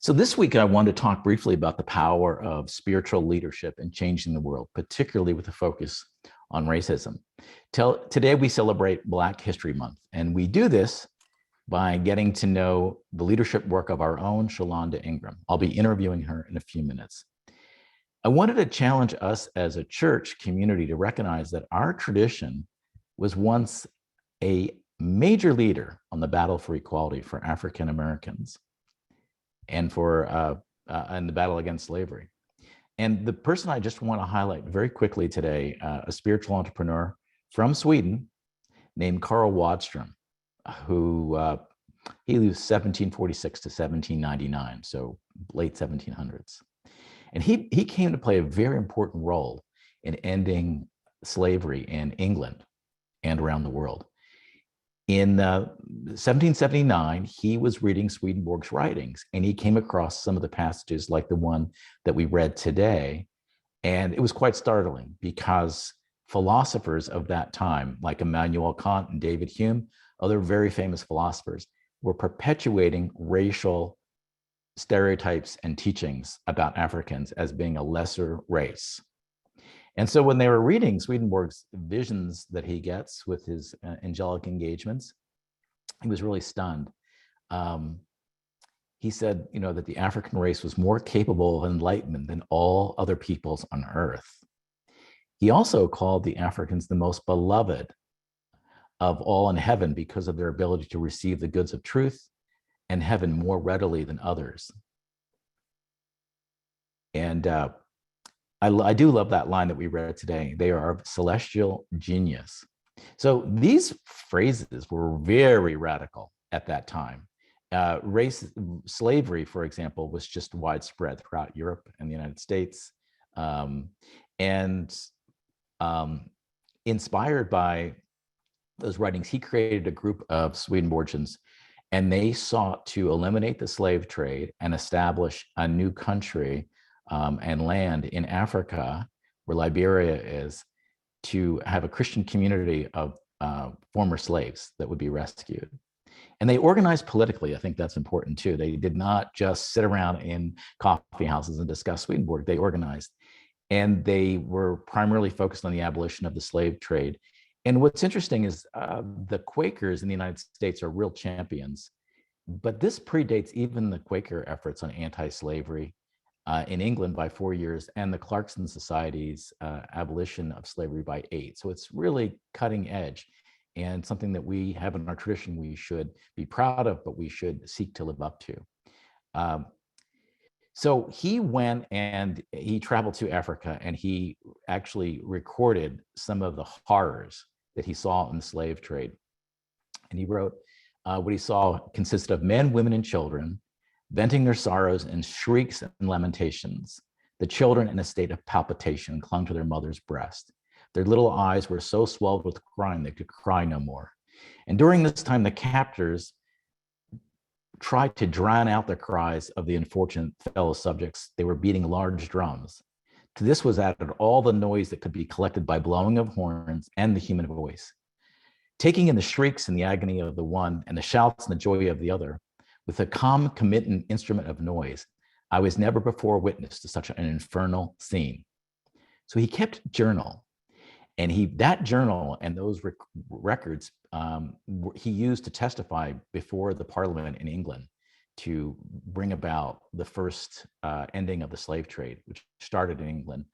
So this week, I wanted to talk briefly about the power of spiritual leadership in changing the world, particularly with a focus on racism. Today, we celebrate Black History Month, and we do this by getting to know the leadership work of our own Shalonda Ingram. I'll be interviewing her in a few minutes. I wanted to challenge us as a church community to recognize that our tradition was once a major leader on the battle for equality for African Americans and in the battle against slavery. And the person I just want to highlight very quickly today, a spiritual entrepreneur from Sweden named Carl Wadstrom, who he lived 1746 to 1799, so late 1700s. And he came to play a very important role in ending slavery in England and around the world. In 1779, he was reading Swedenborg's writings, and he came across some of the passages like the one that we read today. And it was quite startling because philosophers of that time, like Immanuel Kant and David Hume, other very famous philosophers, were perpetuating racial stereotypes and teachings about Africans as being a lesser race. And so when they were reading Swedenborg's visions that he gets with his angelic engagements, he was really stunned. He said, that the African race was more capable of enlightenment than all other peoples on earth. He also called the Africans the most beloved of all in heaven because of their ability to receive the goods of truth and heaven more readily than others. And I do love that line that we read today. They are of celestial genius. So these phrases were very radical at that time. Slavery, for example, was just widespread throughout Europe and the United States. Inspired by those writings, he created a group of Swedenborgians, and they sought to eliminate the slave trade and establish a new country and land in Africa, where Liberia is, to have a Christian community of former slaves that would be rescued. And they organized politically. I think that's important too. They did not just sit around in coffee houses and discuss Swedenborg. They organized. And they were primarily focused on the abolition of the slave trade. And what's interesting is the Quakers in the United States are real champions. But this predates even the Quaker efforts on anti-slavery in England by 4 years, and the Clarkson Society's abolition of slavery by 8. So it's really cutting edge and something that we have in our tradition we should be proud of, but we should seek to live up to. So he went and he traveled to Africa, and he actually recorded some of the horrors that he saw in the slave trade. And he wrote, what he saw consisted of men, women, and children venting their sorrows in shrieks and lamentations. The children, in a state of palpitation, clung to their mother's breast. Their little eyes were so swelled with crying they could cry no more. And during this time, the captors tried to drown out the cries of the unfortunate fellow subjects. They were beating large drums. To this was added all the noise that could be collected by blowing of horns and the human voice. Taking in the shrieks and the agony of the one and the shouts and the joy of the other, with a calm, committant instrument of noise, I was never before witness to such an infernal scene. So he kept journal, and that journal and those records he used to testify before the Parliament in England to bring about the first ending of the slave trade, which started in England.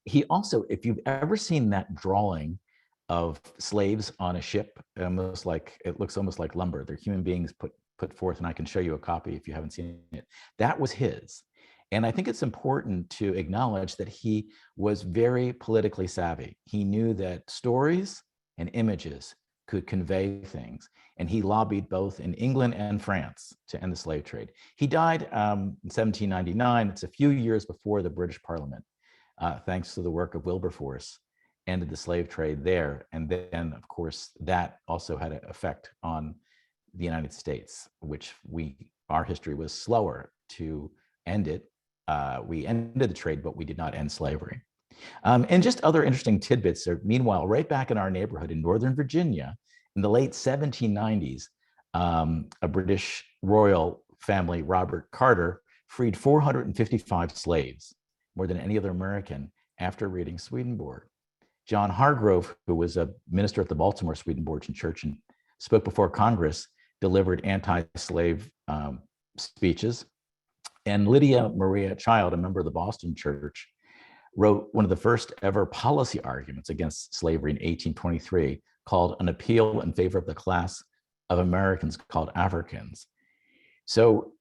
He also, if you've ever seen that drawing of slaves on a ship, it looks almost like lumber. They're human beings put forth, and I can show you a copy if you haven't seen it. That was his. And I think it's important to acknowledge that he was very politically savvy. He knew that stories and images could convey things. And he lobbied both in England and France to end the slave trade. He died in 1799. It's a few years before the British Parliament, thanks to the work of Wilberforce, ended the slave trade there. And then, of course, that also had an effect on the United States, which our history was slower to end it. We ended the trade, but we did not end slavery. And just other interesting tidbits are, meanwhile, right back in our neighborhood in Northern Virginia, in the late 1790s, a British royal family, Robert Carter, freed 455 slaves, more than any other American, after reading Swedenborg. John Hargrove, who was a minister at the Baltimore Swedenborgian Church and spoke before Congress, delivered anti-slave speeches. And Lydia Maria Child, a member of the Boston Church, wrote one of the first ever policy arguments against slavery in 1823, called An Appeal in Favor of the Class of Americans called Africans. So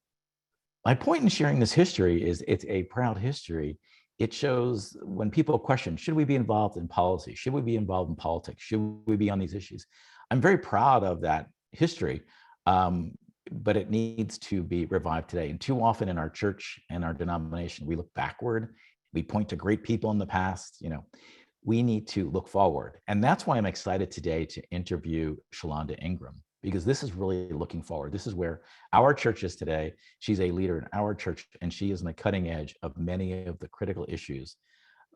my point in sharing this history is it's a proud history. It shows when people question, should we be involved in policy? Should we be involved in politics? Should we be on these issues? I'm very proud of that history, but it needs to be revived today. And too often in our church and our denomination, we look backward. We point to great people in the past. You know, we need to look forward. And that's why I'm excited today to interview Shalonda Ingram, because this is really looking forward. This is where our church is today. She's a leader in our church, and she is on the cutting edge of many of the critical issues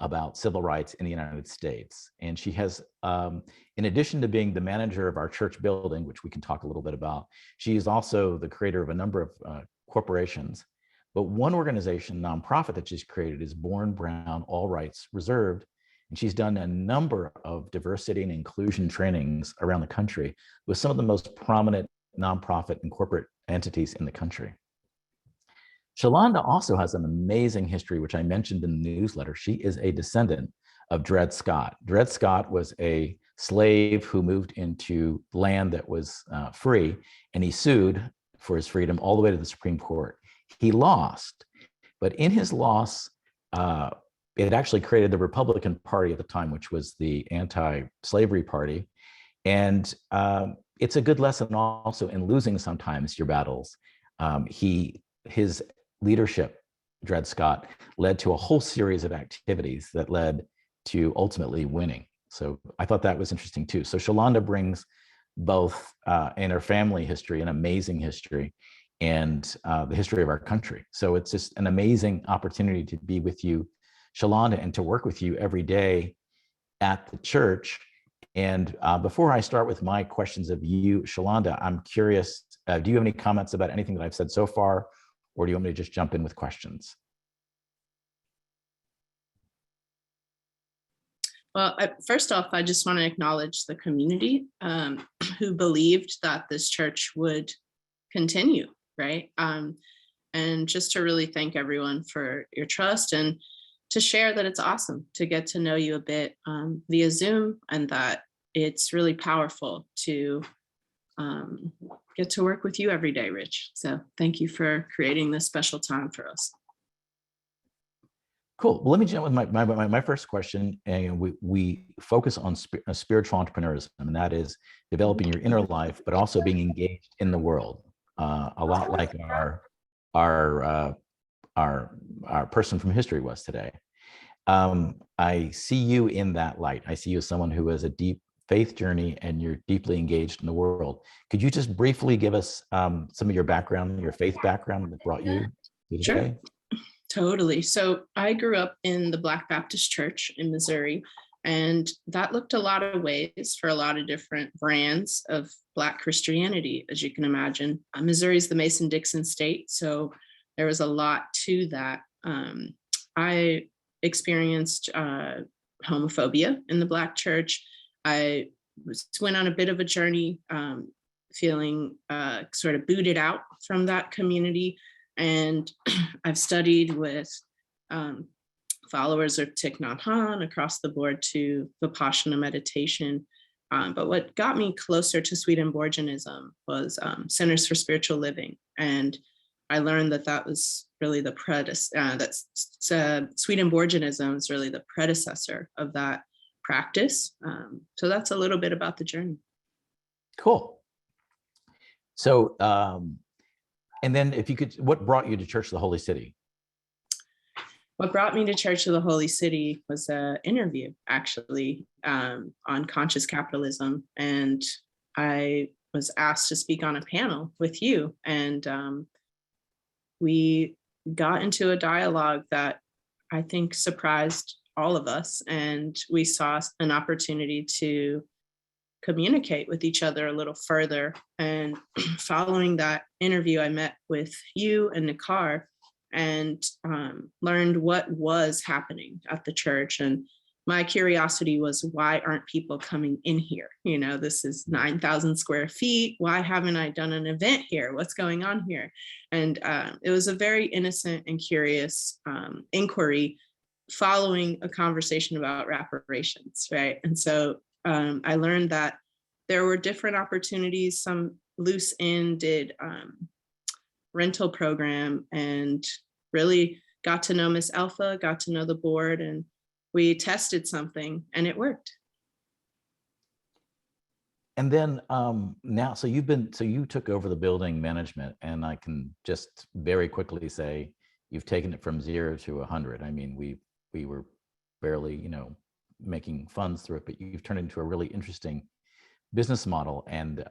about civil rights in the United States. And she has, in addition to being the manager of our church building, which we can talk a little bit about, she is also the creator of a number of corporations. But one organization, nonprofit that she's created is Born Brown, All Rights Reserved. And she's done a number of diversity and inclusion trainings around the country with some of the most prominent nonprofit and corporate entities in the country. Shalonda also has an amazing history, which I mentioned in the newsletter. She is a descendant of Dred Scott. Dred Scott was a slave who moved into land that was free, and he sued for his freedom all the way to the Supreme Court. He lost, but in his loss, it actually created the Republican Party at the time, which was the anti-slavery party. And it's a good lesson also in losing sometimes your battles. His leadership, Dred Scott, led to a whole series of activities that led to ultimately winning. So I thought that was interesting too. So Shalonda brings both in her family history, an amazing history, and the history of our country. So it's just an amazing opportunity to be with you, Shalonda, and to work with you every day at the church. And before I start with my questions of you, Shalonda, I'm curious, do you have any comments about anything that I've said so far, or do you want me to just jump in with questions? Well, first off, I just want to acknowledge the community who believed that this church would continue, right? And just to really thank everyone for your trust, and to share that it's awesome to get to know you a bit via Zoom, and that it's really powerful to get to work with you every day, Rich. So thank you for creating this special time for us. Cool. Well, let me jump with my first question. And we focus on spiritual entrepreneurism, and that is developing your inner life, but also being engaged in the world. A lot like our person from history was today. I see you in that light. I see you as someone who has a deep faith journey, and you're deeply engaged in the world. Could you just briefly give us some of your background, your faith background that brought you to today? Sure. Totally. So I grew up in the Black Baptist Church in Missouri, and that looked a lot of ways for a lot of different brands of Black Christianity, as you can imagine. Missouri is the Mason-Dixon state, so there was a lot to that. I experienced homophobia in the Black church. I went on a bit of a journey, feeling sort of booted out from that community. And I've studied with followers of Thich Nhat Hanh across the board to Vipassana meditation. But what got me closer to Swedenborgianism was Centers for Spiritual Living. And I learned that that was really the Swedenborgianism is really the predecessor of that practice. So that's a little bit about the journey. Cool. So, and then if you could, what brought you to Church of the Holy City? What brought me to Church of the Holy City was an interview, actually, on conscious capitalism. And I was asked to speak on a panel with you. And we got into a dialogue that I think surprised all of us. And we saw an opportunity to communicate with each other a little further. And following that interview, I met with you and Nakar and learned what was happening at the church. And my curiosity was, why aren't people coming in here? You know, this is 9,000 square feet. Why haven't I done an event here? What's going on here? And it was a very innocent and curious inquiry following a conversation about reparations, right? And so I learned that there were different opportunities. Some loose ended rental program, and really got to know Miss Alpha, got to know the board, and we tested something and it worked. And then now, so you took over the building management, and I can just very quickly say you've taken it from 0 to 100. I mean, we were barely, making funds through it, but you've turned it into a really interesting business model. And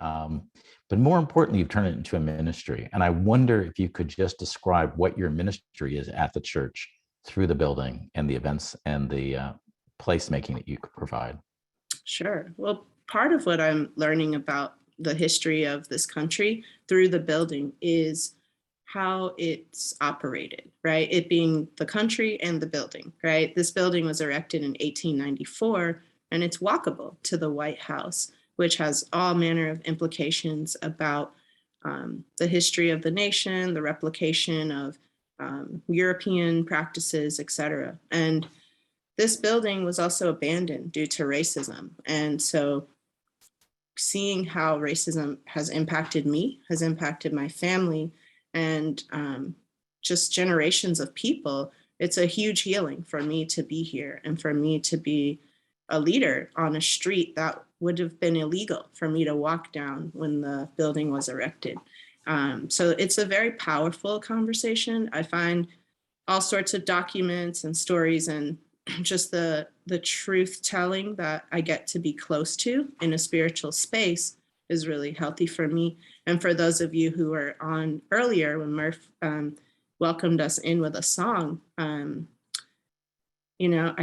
but more importantly, you've turned it into a ministry. And I wonder if you could just describe what your ministry is at the church through the building and the events and the placemaking that you could provide. Sure. Well, part of what I'm learning about the history of this country through the building is how it's operated, right? It being the country and the building, right? This building was erected in 1894, and it's walkable to the White House, which has all manner of implications about the history of the nation, the replication of European practices, et cetera. And this building was also abandoned due to racism. And so seeing how racism has impacted me, has impacted my family, and just generations of people, it's a huge healing for me to be here and for me to be a leader on a street that would have been illegal for me to walk down when the building was erected. So it's a very powerful conversation. I find all sorts of documents and stories and just the truth telling that I get to be close to in a spiritual space is really healthy for me. And for those of you who were on earlier when Murph welcomed us in with a song, I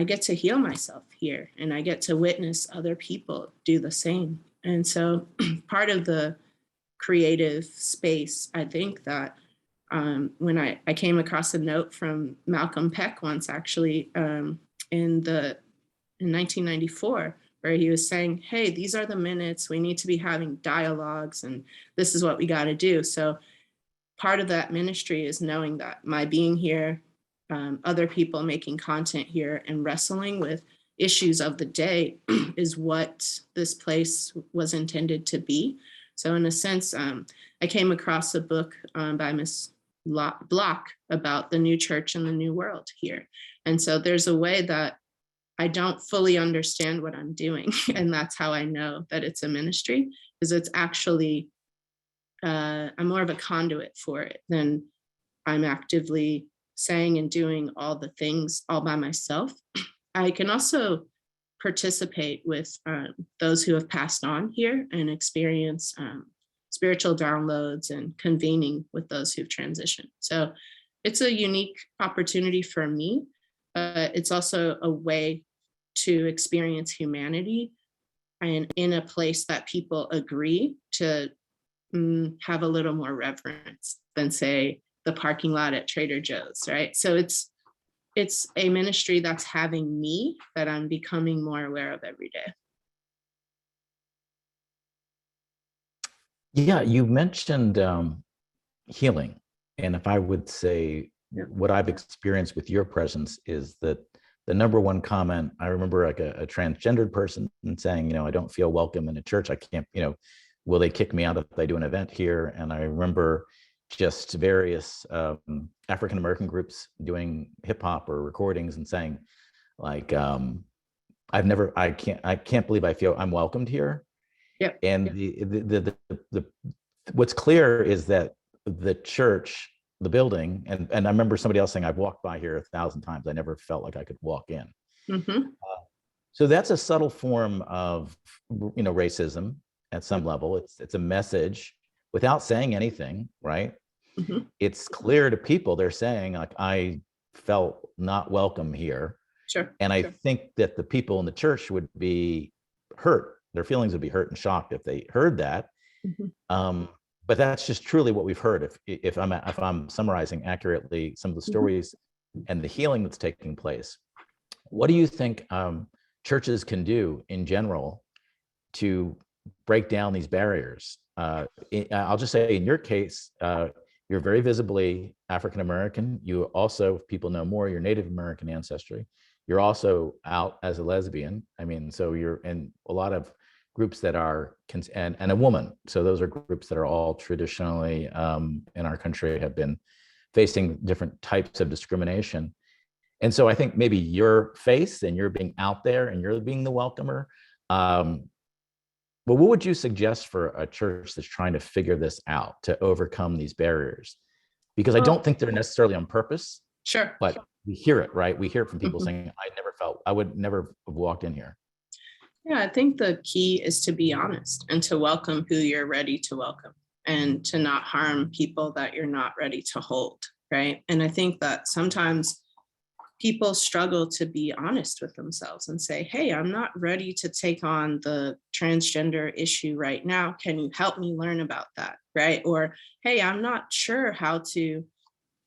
get to heal myself here, and I get to witness other people do the same. And so part of the creative space, I think that when I came across a note from Malcolm Peck once, actually, in 1994, where he was saying, hey, these are the minutes, we need to be having dialogues, and this is what we got to do. So part of that ministry is knowing that my being here, other people making content here and wrestling with issues of the day is what this place was intended to be. So in a sense, I came across a book by Miss Block about the new church and the new world here. And so there's a way that I don't fully understand what I'm doing. And that's how I know that it's a ministry, is it's actually, I'm more of a conduit for it than I'm actively saying and doing all the things all by myself. I can also participate with those who have passed on here and experience spiritual downloads and convening with those who've transitioned. So it's a unique opportunity for me. It's also a way to experience humanity and in a place that people agree to have a little more reverence than, say, the parking lot at Trader Joe's, right? So it's a ministry that's having me that I'm becoming more aware of every day. Yeah, you mentioned healing. And if I would say what I've experienced with your presence is that the number one comment, I remember like a transgendered person saying, I don't feel welcome in a church. I can't, will they kick me out if I do an event here? And I remember just various African-American groups doing hip hop or recordings and saying like, I can't believe I feel I'm welcomed here. Yep. And the what's clear is that the church, the building, and I remember somebody else saying, I've walked by here 1,000 times. I never felt like I could walk in. Mm-hmm. So that's a subtle form of, racism at some level. It's a message without saying anything, right? Mm-hmm. It's clear to people. They're saying like, I felt not welcome here. Sure. And I think that the people in the church would be hurt their feelings would be hurt and shocked if they heard that. Mhm. But that's just truly what we've heard. If I'm summarizing accurately some of the Mhm. stories and the healing that's taking place, what do you think churches can do in general to break down these barriers? I'll just say, in your case, you're very visibly African American. You also, if people know more, you're Native American ancestry. You're also out as a lesbian. I mean, so you're in a lot of groups that are, and a woman. So those are groups that are all traditionally in our country have been facing different types of discrimination. And so I think maybe your face and you're being out there and you're being the welcomer. But what would you suggest for a church that's trying to figure this out to overcome these barriers? Because I don't Well, think they're necessarily on purpose, sure. but we hear it, right? We hear it from people Mhm. saying, I would never have walked in here. Yeah, I think the key is to be honest and to welcome who you're ready to welcome and to not harm people that you're not ready to hold, right? And I think that sometimes people struggle to be honest with themselves and say, hey, I'm not ready to take on the transgender issue right now. Can you help me learn about that? Right? Or, hey, I'm not sure how to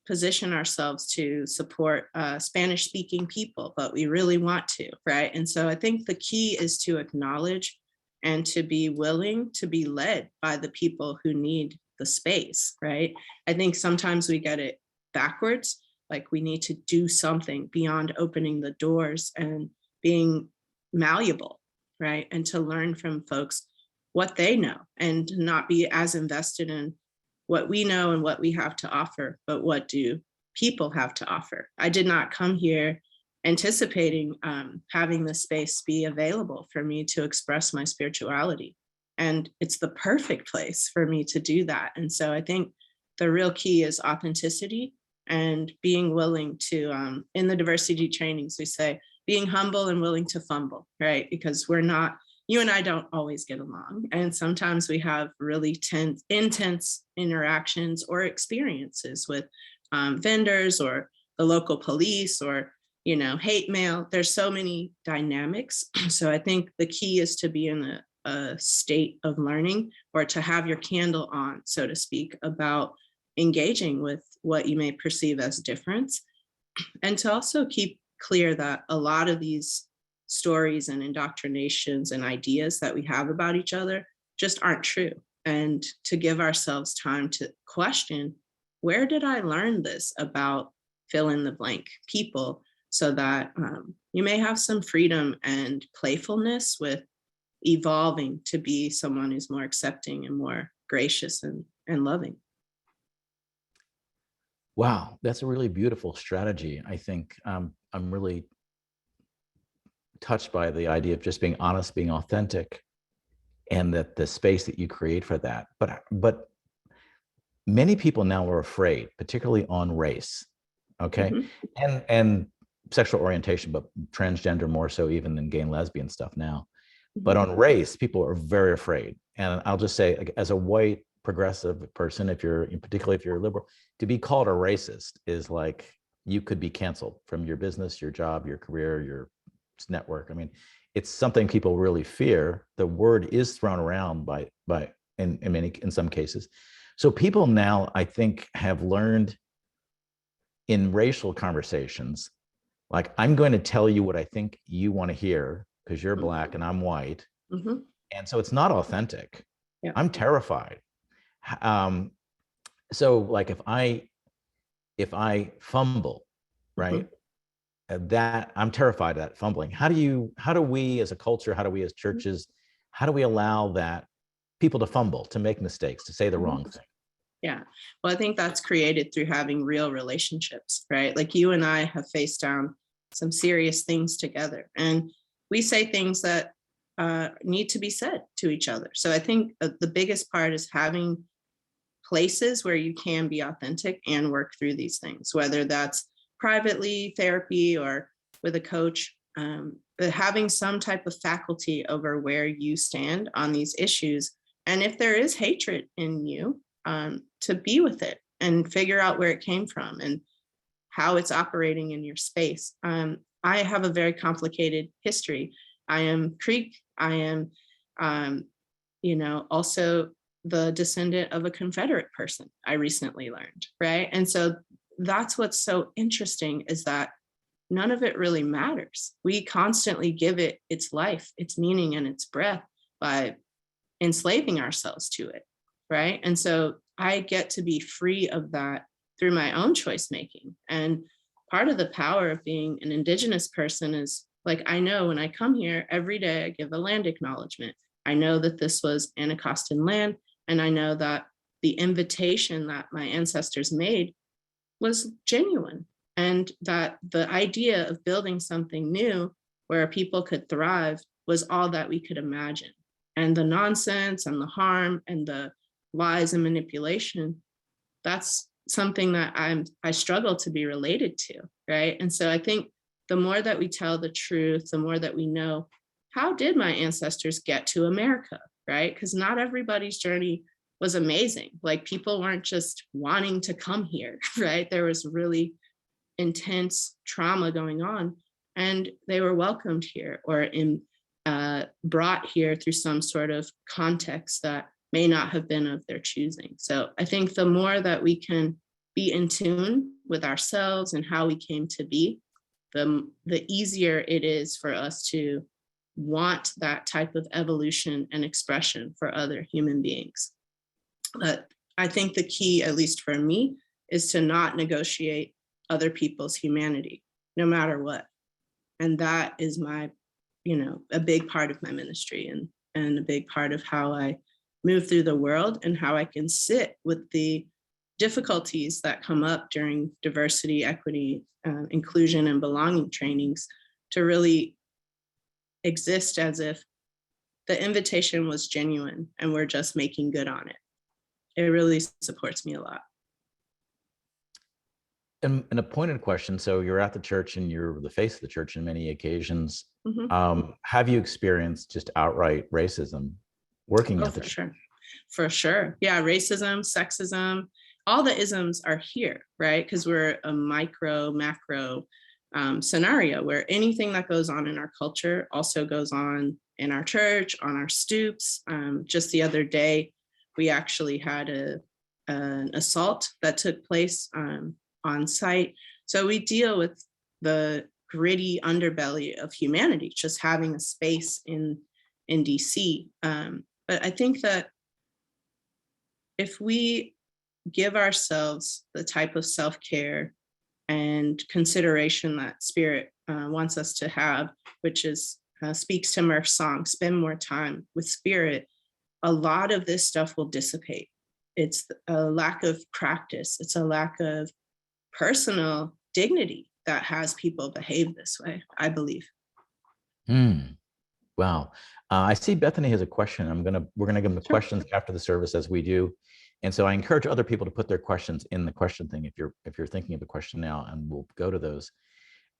position ourselves to support Spanish speaking people, but we really want to. Right? And so I think the key is to acknowledge and to be willing to be led by the people who need the space. Right? I think sometimes we get it backwards, like we need to do something beyond opening the doors and being malleable, right? And to learn from folks what they know and to not be as invested in what we know and what we have to offer, but what do people have to offer. I did not come here anticipating having the space be available for me to express my spirituality. And it's the perfect place for me to do that. And so I think the real key is authenticity and being willing to, in the diversity trainings, we say being humble and willing to fumble, right? Because we're not, you and I don't always get along. And sometimes we have really tense, intense interactions or experiences with vendors or the local police or, hate mail. There's so many dynamics. So I think the key is to be in a state of learning or to have your candle on, so to speak, about engaging with what you may perceive as difference, and to also keep clear that a lot of these stories and indoctrinations and ideas that we have about each other just aren't true, and to give ourselves time to question, where did I learn this about fill in the blank people, so that you may have some freedom and playfulness with evolving to be someone who's more accepting and more gracious and loving. Wow, that's a really beautiful strategy. I think I'm really touched by the idea of just being honest, being authentic, and that the space that you create for that. But many people now are afraid, particularly on race, okay, Mhm. and sexual orientation, but transgender more so even than gay and lesbian stuff now. But Mhm. on race, people are very afraid. And I'll just say, like, as a white progressive person, particularly if you're a liberal, to be called a racist is like you could be canceled from your business, your job, your career, your network. I mean, it's something people really fear. The word is thrown around by in some cases. So people now, I think, have learned in racial conversations, like, I'm going to tell you what I think you want to hear because you're black and I'm white. Mhm. And so it's not authentic. Yeah. I'm terrified. Um, so like if I fumble, right? Mhm. That I'm terrified of that fumbling. How do we as a culture, how do we as churches, how do we allow that people to fumble, to make mistakes, to say the Mhm. wrong thing? Yeah. Well, I think that's created through having real relationships, right? Like you and I have faced down some serious things together, and we say things that need to be said to each other. So I think the biggest part is having places where you can be authentic and work through these things, whether that's privately, therapy, or with a coach. But having some type of faculty over where you stand on these issues. And if there is hatred in you, to be with it and figure out where it came from and how it's operating in your space. I have a very complicated history. I am Creek. I am Also the descendant of a Confederate person, I recently learned, right? And so that's what's so interesting, is that none of it really matters. We constantly give it its life, its meaning, and its breath by enslaving ourselves to it, right? And so I get to be free of that through my own choice making. And part of the power of being an Indigenous person is, like, I know when I come here every day, I give a land acknowledgement. I know that this was Anacostan land, and I know that the invitation that my ancestors made was genuine, and that the idea of building something new where people could thrive was all that we could imagine. And the nonsense and the harm and the lies and manipulation, that's something that I struggle to be related to, right? And so I think the more that we tell the truth, the more that we know, how did my ancestors get to America, right? Because not everybody's journey was amazing. Like, people weren't just wanting to come here, right? There was really intense trauma going on, and they were welcomed here, or brought here through some sort of context that may not have been of their choosing. So I think the more that we can be in tune with ourselves and how we came to be, the easier it is for us to want that type of evolution and expression for other human beings. But I think the key, at least for me, is to not negotiate other people's humanity, no matter what. And that is a big part of my ministry, and a big part of how I move through the world, and how I can sit with the difficulties that come up during diversity, equity, inclusion, and belonging trainings, to really exist as if the invitation was genuine and we're just making good on it. It really supports me a lot. And a pointed question. So you're at the church and you're the face of the church in many occasions. Mm-hmm. Have you experienced just outright racism working at the church? Sure. For sure. Yeah. Racism, sexism, all the isms are here, right? Because we're a micro, macro scenario where anything that goes on in our culture also goes on in our church, on our stoops. Just the other day, we actually had an assault that took place on site. So we deal with the gritty underbelly of humanity, just having a space in DC. But I think that if we give ourselves the type of self-care and consideration that Spirit wants us to have, which is speaks to Murph's song, spend more time with Spirit, a lot of this stuff will dissipate. It's a lack of practice. It's a lack of personal dignity that has people behave this way, I believe. Wow. I see Bethany has a question. We're gonna give them the questions after the service, as we do. And so I encourage other people to put their questions in the question thing if you're thinking of a question now, and we'll go to those.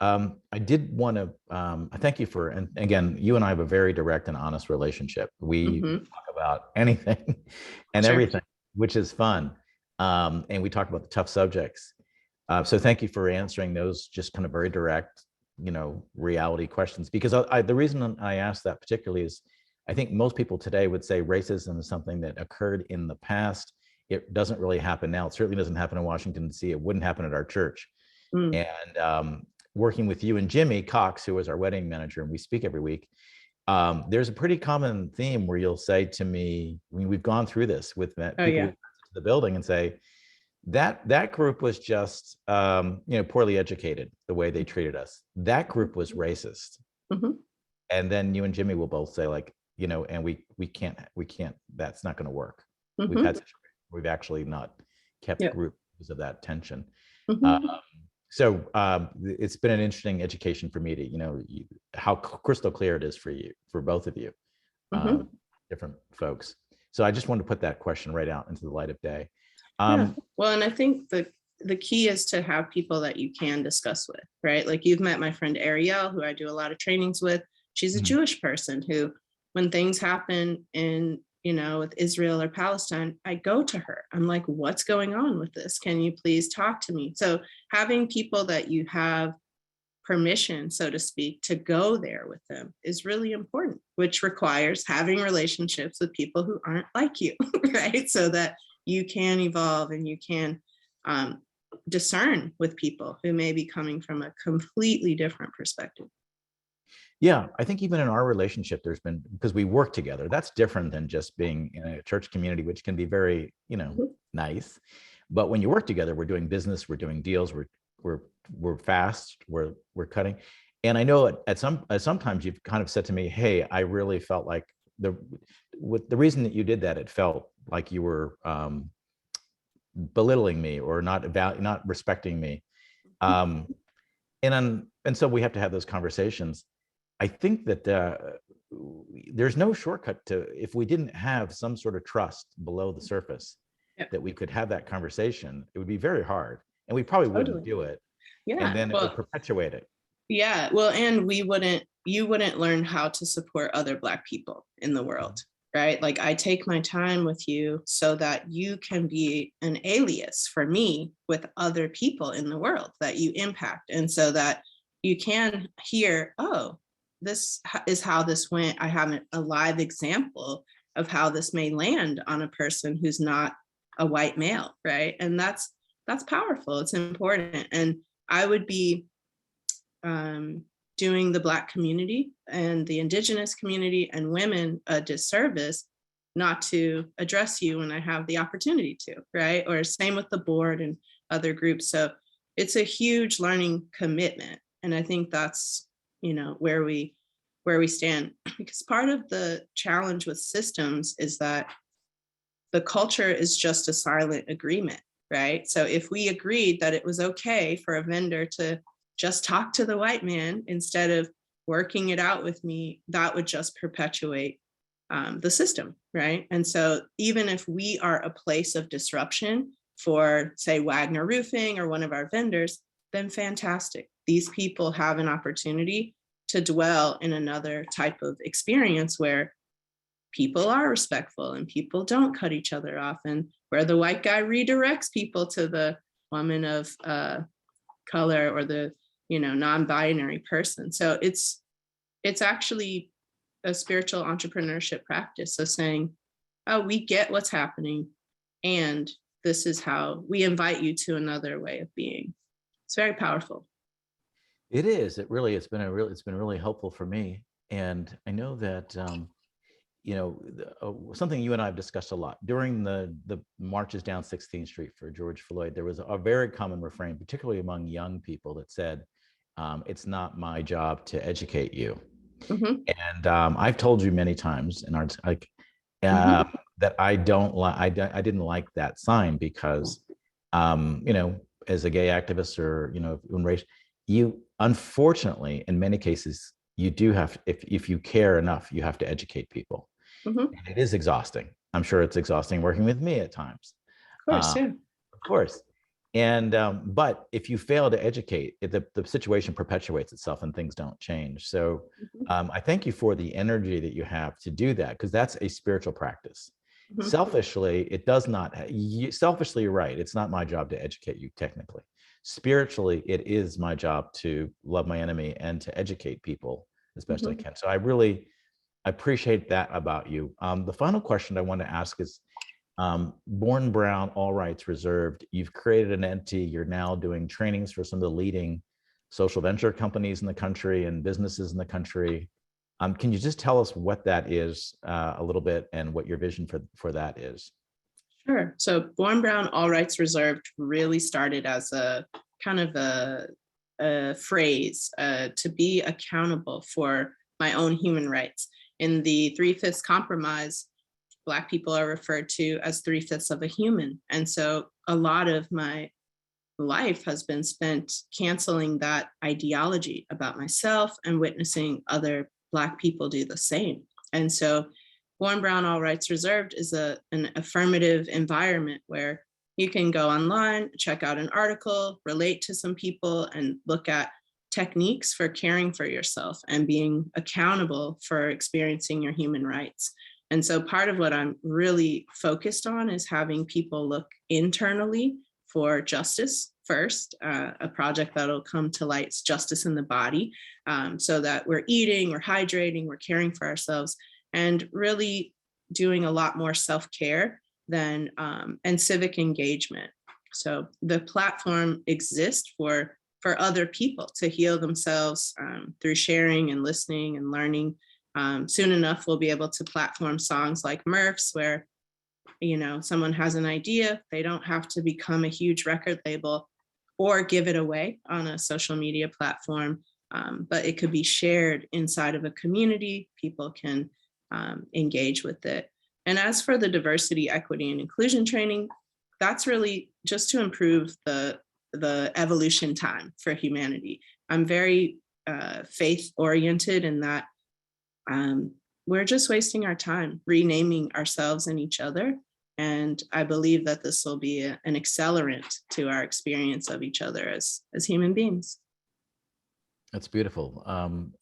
I did want to thank you for, and again, you and I have a very direct and honest relationship. We talk about anything and everything, which is fun. And we talk about the tough subjects. So thank you for answering those just kind of very direct, reality questions. Because the reason I asked that particularly is I think most people today would say racism is something that occurred in the past. It doesn't really happen now. It certainly doesn't happen in Washington, D.C. It wouldn't happen at our church. And working with you and Jimmy Cox, who is our wedding manager, and we speak every week, there's a pretty common theme where you'll say to me, we've gone through this with people who come to the building, and say, that group was just poorly educated, the way they treated us. That group was racist. And then you and Jimmy will both say, like, and we can't, that's not going to work. We've actually not kept groups because of that tension. So it's been an interesting education for me to, how crystal clear it is for you, for both of you, different folks. So I just wanted to put that question right out into the light of day. Well, and I think the key is to have people that you can discuss with, right? Like, you've met my friend Ariel, who I do a lot of trainings with. She's a Jewish person who, when things happen in, with Israel or Palestine, I go to her. I'm like, what's going on with this? Can you please talk to me? So having people that you have permission, so to speak, to go there with them is really important, which requires having relationships with people who aren't like you, right? So that you can evolve and you can discern with people who may be coming from a completely different perspective. Yeah, I think even in our relationship, there's been, because we work together, that's different than just being in a church community, which can be very, nice. But when you work together, we're doing business, we're doing deals, we're fast, we're cutting. And I know sometimes you've kind of said to me, hey, I really felt like the reason that you did that, it felt like you were belittling me or not respecting me. And so we have to have those conversations. I think that there's no shortcut to, if we didn't have some sort of trust below the surface, that we could have that conversation, it would be very hard, and we probably wouldn't do it. Yeah. And then it would perpetuate it. Yeah. Well, and you wouldn't learn how to support other Black people in the world, right? Like, I take my time with you so that you can be an alias for me with other people in the world that you impact. And so that you can hear, oh, this is how this went. I have a live example of how this may land on a person who's not a white male, right? And that's powerful. It's important. And I would be doing the Black community and the Indigenous community and women a disservice not to address you when I have the opportunity to, right? Or same with the board and other groups. So it's a huge learning commitment. And I think that's, where we stand, because part of the challenge with systems is that the culture is just a silent agreement, right? So if we agreed that it was okay for a vendor to just talk to the white man instead of working it out with me, that would just perpetuate the system, right? And so even if we are a place of disruption for, say, Wagner Roofing or one of our vendors, then fantastic. These people have an opportunity to dwell in another type of experience where people are respectful and people don't cut each other off, and where the white guy redirects people to the woman of color or the non-binary person. So it's actually a spiritual entrepreneurship practice. So saying, oh, we get what's happening, and this is how we invite you to another way of being. It's very powerful. It is. It's been really helpful for me. And I know that something you and I have discussed a lot during the marches down 16th Street for George Floyd. There was a very common refrain, particularly among young people, that said, "It's not my job to educate you." Mm-hmm. And I've told you many times, and that I didn't like that sign because, as a gay activist or in race, you unfortunately, in many cases, you do have, if you care enough, you have to educate people. Mm-hmm. And it is exhausting. I'm sure it's exhausting working with me at times. Of course, yeah. Of course. And but if you fail to educate, the situation perpetuates itself and things don't change. So I thank you for the energy that you have to do that, because that's a spiritual practice. Mm-hmm. Selfishly, it does not. Selfishly, you're right. It's not my job to educate you technically. Spiritually, it is my job to love my enemy and to educate people as best I can. So I really appreciate that about you. The final question I want to ask is, Born Brown, all rights reserved. You've created an entity. You're now doing trainings for some of the leading social venture companies in the country and businesses in the country. Can you just tell us what that is a little bit, and what your vision for that is? Sure. So Born Brown, all rights reserved really started as a kind of a phrase to be accountable for my own human rights. In the 3/5 compromise, Black people are referred to as 3/5 of a human. And so a lot of my life has been spent canceling that ideology about myself and witnessing other Black people do the same. And so Born Brown, all rights reserved is an affirmative environment where you can go online, check out an article, relate to some people, and look at techniques for caring for yourself and being accountable for experiencing your human rights. And so part of what I'm really focused on is having people look internally for justice first, a project that'll come to light is Justice in the Body, so that we're eating, we're hydrating, we're caring for ourselves, and really doing a lot more self-care than and civic engagement. So the platform exists for other people to heal themselves through sharing and listening and learning. Soon enough, we'll be able to platform songs like Murph's, where someone has an idea, they don't have to become a huge record label or give it away on a social media platform, but it could be shared inside of a community. People can engage with it. And as for the diversity, equity, and inclusion training, that's really just to improve the evolution time for humanity. I'm very faith oriented in that we're just wasting our time renaming ourselves and each other. And I believe that this will be an accelerant to our experience of each other as human beings. That's beautiful.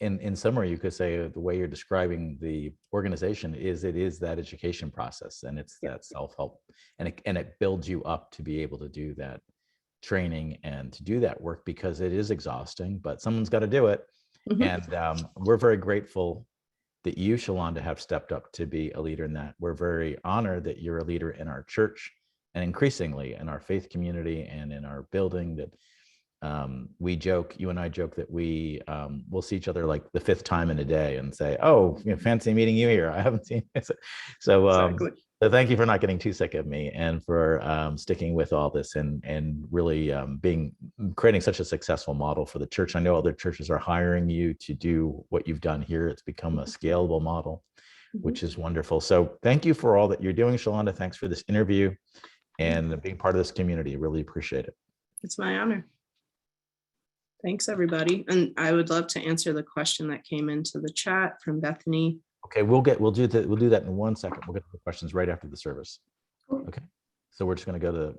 In summary, you could say the way you're describing the organization is it is that education process, and it's that self-help, and it builds you up to be able to do that training and to do that work, because it is exhausting, but someone's got to do it. Mm-hmm. And we're very grateful that you, Shalonda, have stepped up to be a leader in that. We're very honored that you're a leader in our church, and increasingly in our faith community and in our building. That we joke, you and I joke that we will see each other like the 5th time in a day and say, "Oh, fancy meeting you here. I haven't seen you." So, exactly. So thank you for not getting too sick of me, and for sticking with all this, and really creating such a successful model for the church. I know other churches are hiring you to do what you've done here. It's become a scalable model, which is wonderful. So thank you for all that you're doing, Shalonda. Thanks for this interview and being part of this community. Really appreciate it. It's my honor. Thanks, everybody. And I would love to answer the question that came into the chat from Bethany. Okay, we'll do that in 1 second. We'll get to the questions right after the service. Cool. Okay, so we're just going to go to